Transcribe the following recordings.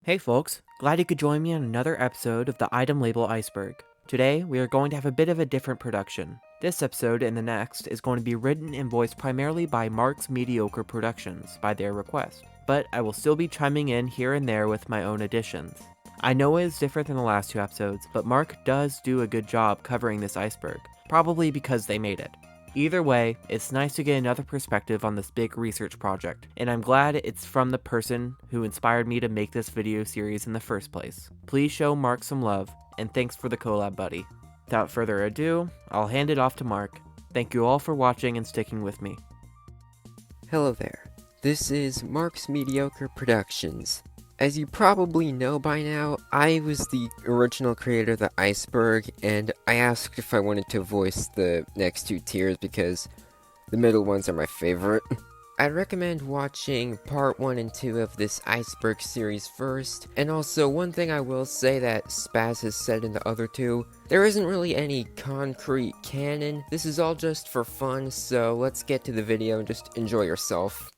Hey folks, glad you could join me on another episode of the itemLabel Iceberg. Today, we are going to have a bit of a different production. This episode and the next is going to be written and voiced primarily by Mark's Mediocre Productions by their request, but I will still be chiming in here and there with my own additions. I know it is different than the last two episodes, but Mark does do a good job covering this iceberg, probably because they made it. Either way, it's nice to get another perspective on this big research project, and I'm glad it's from the person who inspired me to make this video series in the first place. Please show Mark some love, and thanks for the collab, buddy. Without further ado, I'll hand it off to Mark. Thank you all for watching and sticking with me. Hello there, this is Mark's Mediocre Productions. As you probably know by now, I was the original creator of the Iceberg, and I asked if I wanted to voice the next two tiers because the middle ones are my favorite. I'd recommend watching part 1 and 2 of this Iceberg series first, and also one thing I will say that Spaz has said in the other two, there isn't really any concrete canon. This is all just for fun, so let's get to the video and just enjoy yourself.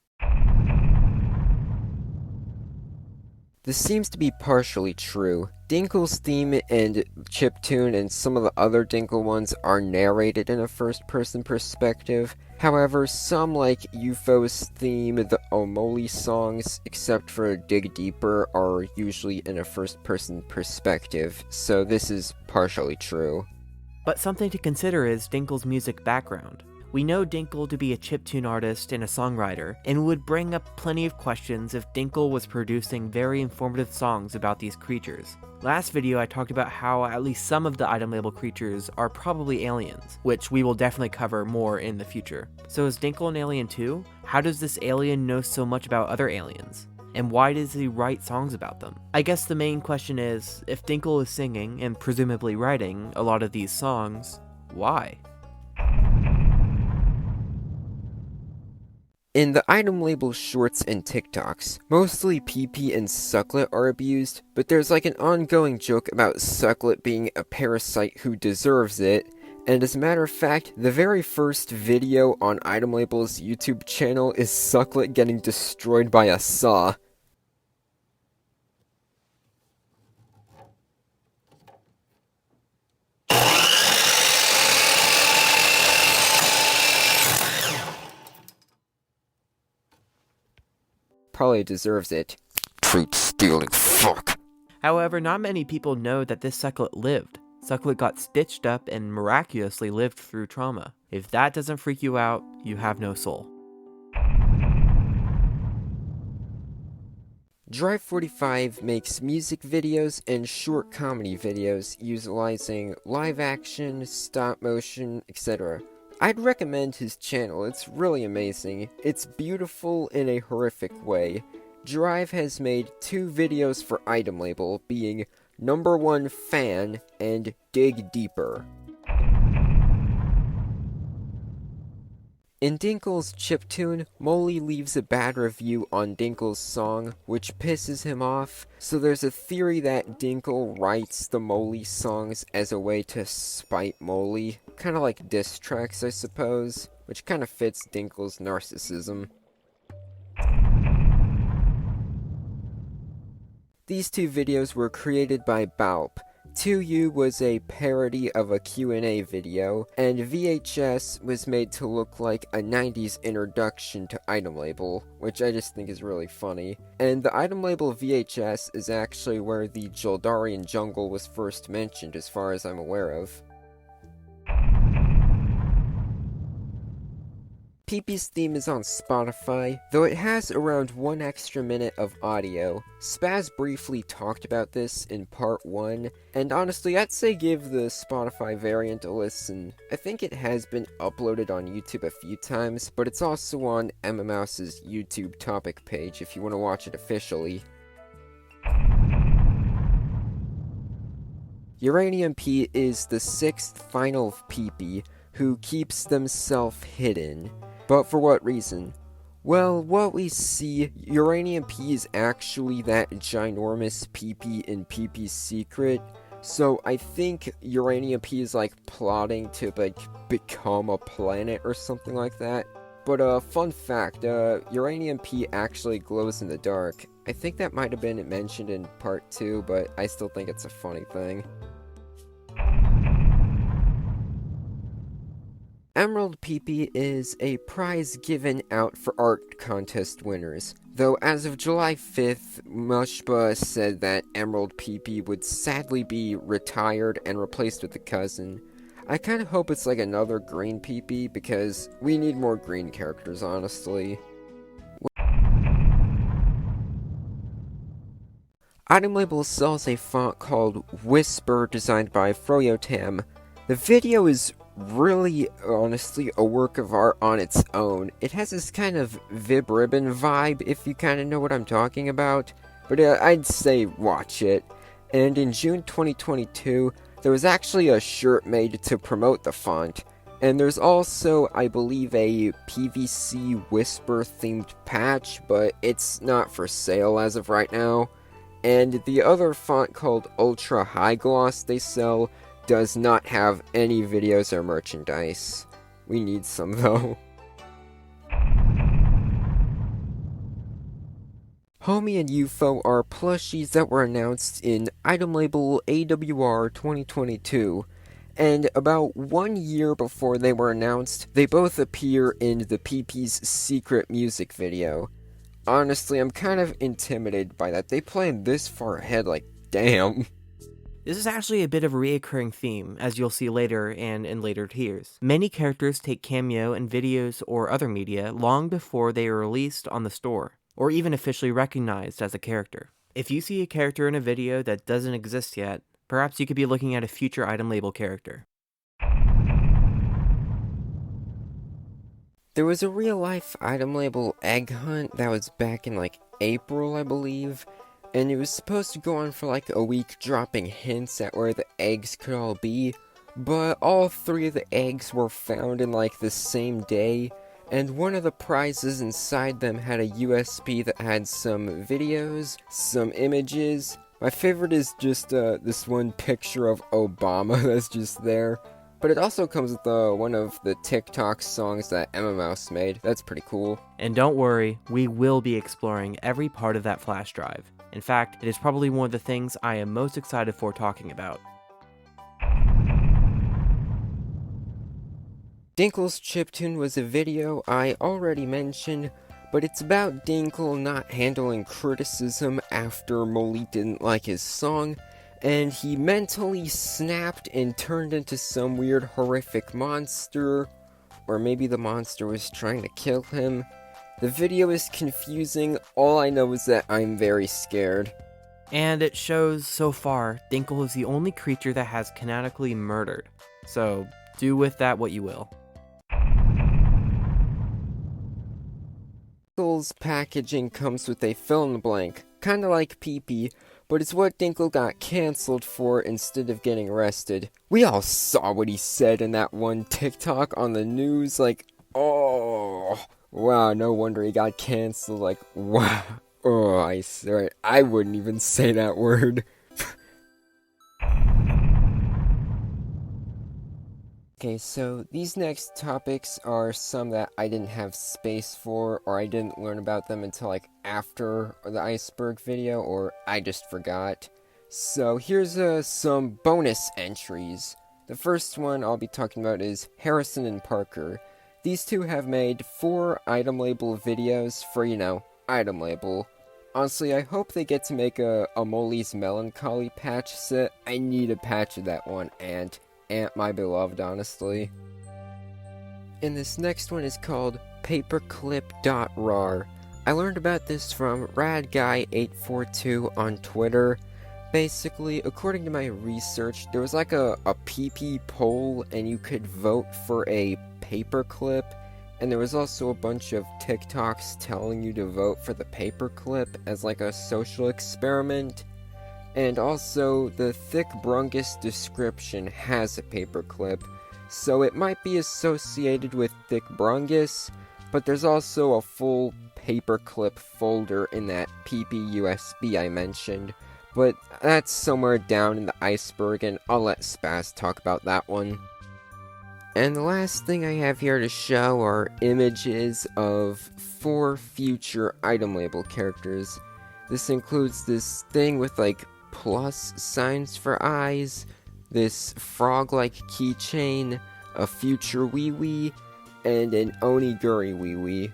This seems to be partially true. Dinkle's theme and chiptune and some of the other Dinkle ones are narrated in a first-person perspective. However, some like UFO's theme, the Omoli songs, except for Dig Deeper, are usually in a first-person perspective, so this is partially true. But something to consider is Dinkle's music background. We know Dinkle to be a chiptune artist and a songwriter, and would bring up plenty of questions if Dinkle was producing very informative songs about these creatures. Last video I talked about how at least some of the itemLabel creatures are probably aliens, which we will definitely cover more in the future. So is Dinkle an alien too? How does this alien know so much about other aliens? And why does he write songs about them? I guess the main question is, if Dinkle is singing, and presumably writing, a lot of these songs, why? In the itemLabel shorts and TikToks, mostly PP and Succulent are abused, but there's like an ongoing joke about Succulent being a parasite who deserves it, and as a matter of fact, the very first video on itemLabel's YouTube channel is Succulent getting destroyed by a saw. Probably deserves it. Treat stealing fuck. However, not many people know that this Succulent lived. Succulent got stitched up and miraculously lived through trauma. If that doesn't freak you out, you have no soul. Drive45 makes music videos and short comedy videos utilizing live action, stop motion, etc. I'd recommend his channel, it's really amazing. It's beautiful in a horrific way. Drive has made 2 videos for itemLabel, being Number 1 Fan and Dig Deeper. In Dinkle's chiptune, Molly leaves a bad review on Dinkle's song, which pisses him off, so there's a theory that Dinkle writes the Molly songs as a way to spite Molly, kinda like diss tracks I suppose, which kinda fits Dinkle's narcissism. These 2 videos were created by Balp. 2U was a parody of a Q&A video, and VHS was made to look like a 90s introduction to itemLabel, which I just think is really funny. And the itemLabel VHS is actually where the Jaldarian jungle was first mentioned as far as I'm aware of. PP's theme is on Spotify, though it has around 1 extra minute of audio. Spaz briefly talked about this in part 1, and honestly I'd say give the Spotify variant a listen. I think it has been uploaded on YouTube a few times, but it's also on Emmamouse's YouTube topic page if you want to watch it officially. Uranium P is the 6th final of PP, who keeps themselves hidden. But for what reason? Well, what we see, Uranium P is actually that ginormous PP in PP's secret, so I think Uranium P is like plotting to like become a planet or something like that. But fun fact, Uranium P actually glows in the dark. I think that might have been mentioned in part 2, but I still think it's a funny thing. Emerald PP is a prize given out for art contest winners, though as of July 5th, Mushba said that Emerald PP would sadly be retired and replaced with a cousin. I kinda hope it's like another green PP, because we need more green characters, honestly. itemLabel sells a font called Whisper designed by Froyotam. The video is really, honestly, a work of art on its own. It has this kind of Vib Ribbon vibe, if you kind of know what I'm talking about, but I'd say watch it. And in June 2022, there was actually a shirt made to promote the font, and there's also, I believe, a PVC Whisper themed patch, but it's not for sale as of right now. And the other font called Ultra High Gloss they sell does not have any videos or merchandise. We need some though. Homie and UFO are plushies that were announced in itemLabel AWR 2022. And about 1 year before they were announced, they both appear in the PP's secret music video. Honestly, I'm kind of intimidated by that. They planned this far ahead, like, damn. This is actually a bit of a reoccurring theme, as you'll see later and in later tiers. Many characters take cameo in videos or other media long before they are released on the store, or even officially recognized as a character. If you see a character in a video that doesn't exist yet, perhaps you could be looking at a future itemLabel character. There was a real-life itemLabel egg hunt that was back in, like, April, I believe, and it was supposed to go on for like a week, dropping hints at where the eggs could all be, but all 3 of the eggs were found in like the same day, and one of the prizes inside them had a USB that had some videos, some images. My favorite is just this one picture of Obama that's just there, but it also comes with one of the TikTok songs that Emma Mouse made. That's pretty cool. And don't worry, we will be exploring every part of that flash drive. In fact, it is probably one of the things I am most excited for talking about. Dinkle's chiptune was a video I already mentioned, but it's about Dinkle not handling criticism after Molly didn't like his song, and he mentally snapped and turned into some weird horrific monster, or maybe the monster was trying to kill him. The video is confusing. All I know is that I'm very scared. And it shows, so far, Dinkle is the only creature that has canonically murdered. So, do with that what you will. Dinkle's packaging comes with a fill-in-the-blank, kinda like PP, but it's what Dinkle got cancelled for instead of getting arrested. We all saw what he said in that one TikTok on the news, like, oh... Wow, no wonder he got cancelled, like, wow. Oh, I swear, I wouldn't even say that word. Okay, so these next topics are some that I didn't have space for, or I didn't learn about them until, like, after the Iceberg video, or I just forgot. So here's some bonus entries. The first one I'll be talking about is Harrison and Parker. These two have made 4 itemLabel videos for, itemLabel. Honestly, I hope they get to make a Molly's Melancholy patch set. I need a patch of that one, Aunt My Beloved, honestly. And this next one is called paperclip.rar. I learned about this from radguy842 on Twitter. Basically, according to my research, there was like a PP poll, and you could vote for a paperclip, and there was also a bunch of TikToks telling you to vote for the paperclip as like a social experiment. And also, the Thick Brungus description has a paperclip, so it might be associated with Thick Brungus, but there's also a full paperclip folder in that PP USB I mentioned. But that's somewhere down in the Iceberg, and I'll let Spaz talk about that one. And the last thing I have here to show are images of 4 future itemLabel characters. This includes this thing with like plus signs for eyes, this frog-like keychain, a future wee wee, and an onigiri wee wee.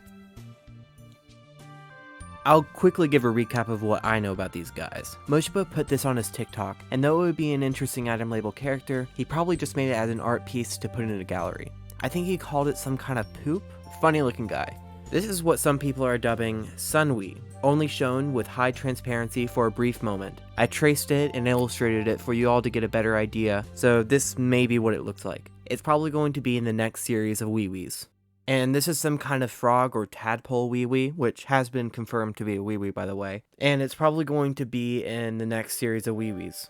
I'll quickly give a recap of what I know about these guys. Moshiba put this on his TikTok, and though it would be an interesting item label character, he probably just made it as an art piece to put in a gallery. I think he called it some kind of poop. Funny looking guy. This is what some people are dubbing Sunwee, only shown with high transparency for a brief moment. I traced it and illustrated it for you all to get a better idea, so this may be what it looks like. It's probably going to be in the next series of wee wees. And this is some kind of frog or tadpole wee wee, which has been confirmed to be a wee wee by the way. And it's probably going to be in the next series of wee wees.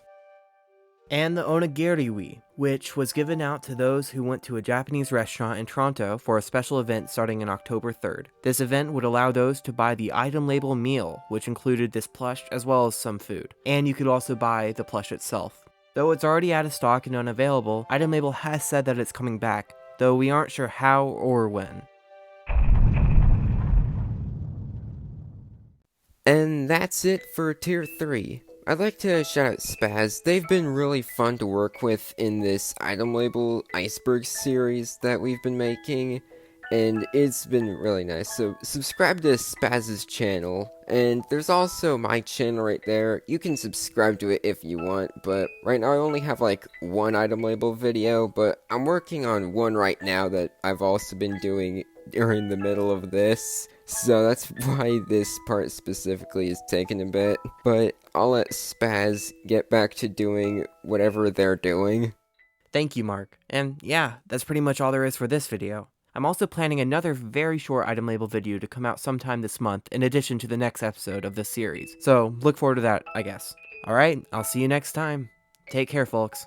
And the onigiri wee, which was given out to those who went to a Japanese restaurant in Toronto for a special event starting in October 3rd. This event would allow those to buy the itemLabel meal, which included this plush as well as some food. And you could also buy the plush itself. Though it's already out of stock and unavailable, itemLabel has said that it's coming back, though we aren't sure how or when. And that's it for Tier 3. I'd like to shout out Spaz. They've been really fun to work with in this itemLabel Iceberg series that we've been making, and it's been really nice. So subscribe to Spaz's channel, and there's also my channel right there. You can subscribe to it if you want, but right now I only have like one itemLabel video, but I'm working on one right now that I've also been doing during the middle of this. So that's why this part specifically is taking a bit, but I'll let Spaz get back to doing whatever they're doing. Thank you, Mark. And yeah, that's pretty much all there is for this video. I'm also planning another very short itemLabel video to come out sometime this month in addition to the next episode of this series. So look forward to that, I guess. Alright, I'll see you next time. Take care, folks.